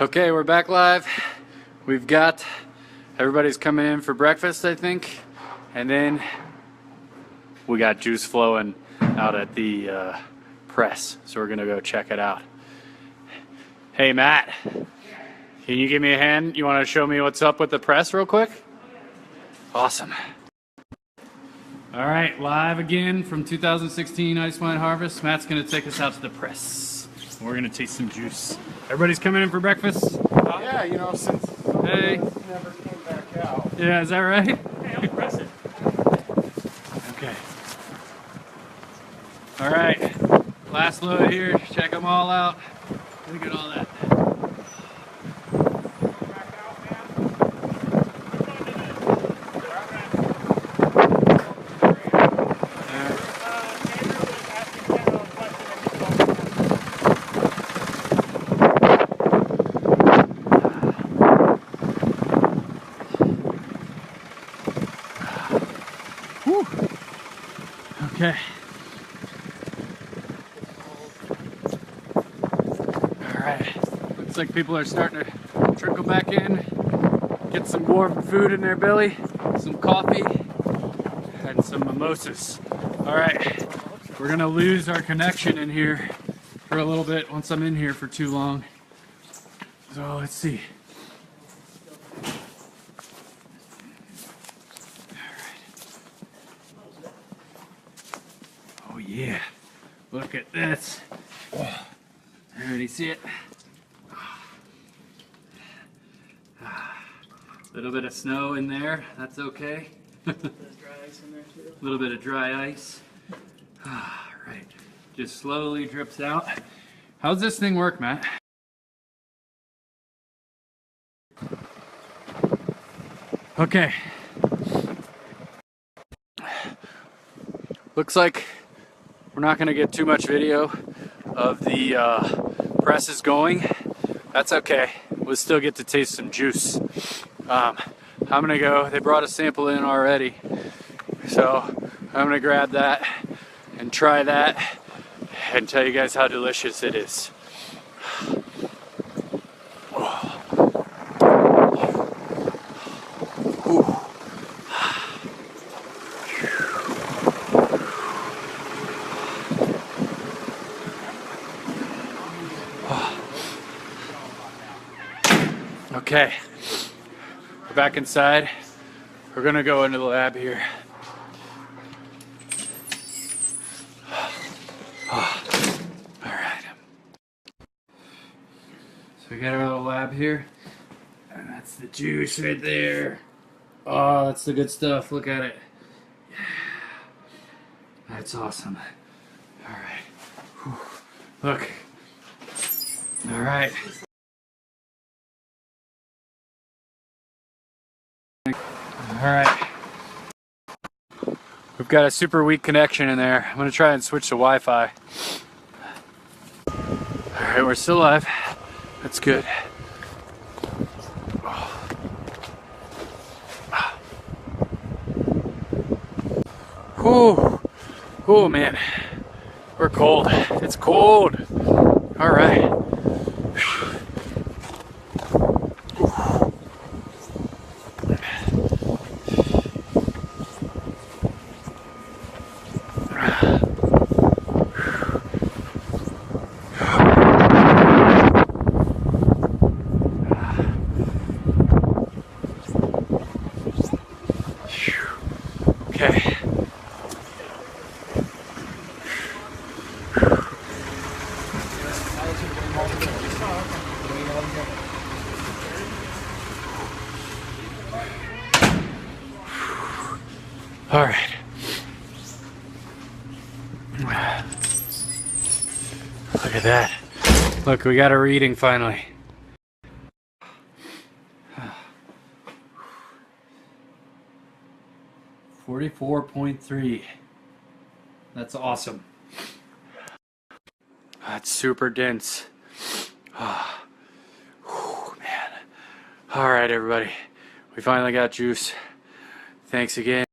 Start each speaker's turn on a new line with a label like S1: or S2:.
S1: Okay, we're back live. We've got everybody's coming in for breakfast, I think, and then we got juice flowing out at the press, so we're gonna go check it out. Hey Matt, can you give me a hand? You want to show me what's up with the press real quick? Awesome. All right, live again from 2016 Ice Wine Harvest. Matt's gonna take us out to the press. We're gonna taste some juice. Everybody's coming in for breakfast?
S2: Yeah, you know, since
S1: Hey.
S2: never came back out.
S1: Yeah, is that right?
S2: Hey, I'm impressive.
S1: Okay. All right, last load here. Check them all out. Look at all that. Whew. Okay. All right. Looks like people are starting to trickle back in. Get some warm food in their belly, some coffee, and some mimosas. All right. We're gonna lose our connection in here for a little bit once I'm in here for too long. So let's see. Oh yeah, look at this. Oh, everybody see it? A little bit of snow in there, that's okay. A little bit of dry ice. All right, just slowly drips out. How's this thing work, Matt? Okay. Looks like we're not gonna get too much video of the presses going. That's okay. We'll still get to taste some juice. I'm gonna go. They brought a sample in already, so I'm gonna grab that and try that and tell you guys how delicious it is. Okay, we're back inside. We're gonna go into the lab here. All right. So we got our little lab here, and that's the juice right there. Oh, that's the good stuff. Look at it. Yeah. That's awesome. All right. Whew. Look. All right. All right. We've got a super weak connection in there. I'm gonna try and switch to Wi-Fi. All right, we're still live. That's good. Whew. Oh man, we're cold. It's cold. All right. Okay. All right. Look at that. Look, we got a reading finally. 44.3. That's awesome. That's super dense. Oh, man. All right, everybody. We finally got juice. Thanks again.